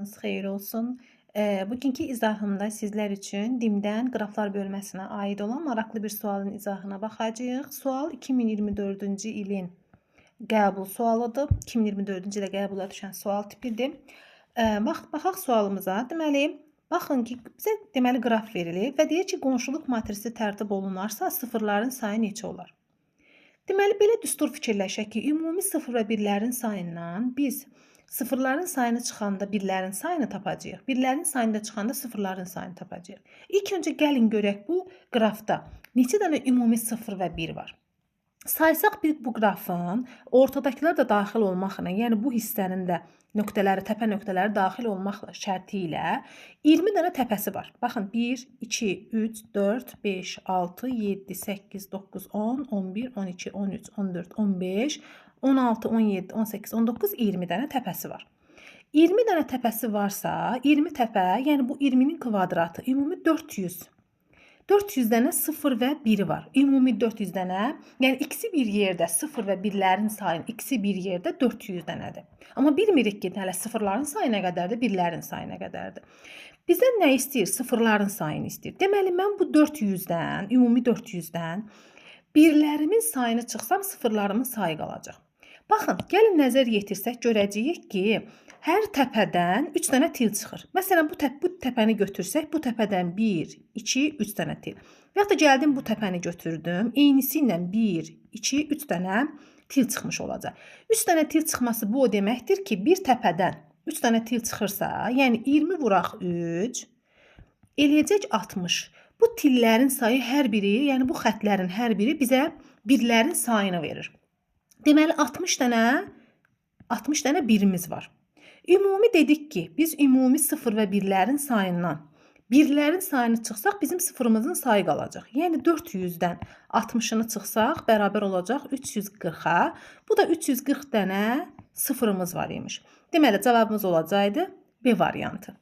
Sabahınız xeyir olsun. Bugünkü izahımda sizler üçün dimdən qraflar bölməsinə aid olan maraqlı bir sualın izahına baxacağıq. Sual 2024-cü ilin qəbul sualıdır. 2024-cü ilə qəbula düşən sual tipidir. Baxaq sualımıza. Baxın ki, bizə deməli qraf verilir və deyir ki, qonşuluq matrisi tərtib olunarsa sıfırların sayı neçə olar? Deməli, belə düstur fikirləşək ki, ümumi sıfır və birlərin sayından biz sıfırların sayını çıxanda birlərin sayını tapacağıq. Birlərin sayında çıxanda sıfırların sayını tapacağıq. İlk öncə gəlin görək bu qrafda neçə dənə ümumi sıfır və bir var. Saysaq biz bu qrafın ortadakılar da daxil olmaqla, yəni bu hissənin də nöqtələri, təpə nöqtələri daxil olmaqla şərti ilə 20 dənə təpəsi var. Baxın 1, 2, 3, 4, 5, 6, 7, 8, 9, 10, 11, 12, 13, 14, 15, 16, 17, 18, 19, 20 dənə təpəsi var. 20 dənə təpəsi varsa, 20 təpə, yəni bu 20-nin kvadratı, ümumi 400. 400 dənə 0 və 1 var. Ümumi 400 dənə, yəni ikisi bir yerdə 0 və 1-lərin sayı ikisi bir yerdə 400 dənədir. Amma bilmirik ki, hələ sıfırların sayı nə qədərdir, birlərin sayı nə qədərdir. Bizdən nə istəyir? Sıfırların sayını istəyir. Deməli, mən bu 400-dən, ümumi 400-dən birlərimin sayını çıxsam, sıfırlarımın sayı qalacaq. Baxın, gəlin nəzər yetirsək, görəcəyik ki, hər təpədən 3 dənə til çıxır. Məsələn, bu təpəni götürsək, bu təpədən 1, 2, 3 dənə til. Və yaxud da gəldim, bu təpəni götürdüm. Eynisi ilə 1, 2, 3 dənə til çıxmış olacaq. 3 dənə til çıxması bu o deməkdir ki, bir təpədən 3 dənə til çıxırsa, yəni 20 vuraq 3, eləyəcək 60. Bu tillərin sayı hər biri, yəni bu xətlərin hər biri bizə birlərin sayını verir. Deməli, 60 dənə birimiz var. Ümumi dedik ki, biz ümumi 0 və 1-lərin sayından birlərin sayını çıxsaq, bizim sıfırımızın sayı qalacaq. Yəni 400-dən 60-ını çıxsaq, bərabər olacaq 340-a. Bu da 340 dənə sıfırımız var imiş. Deməli, cavabımız olacaqdı B variantı.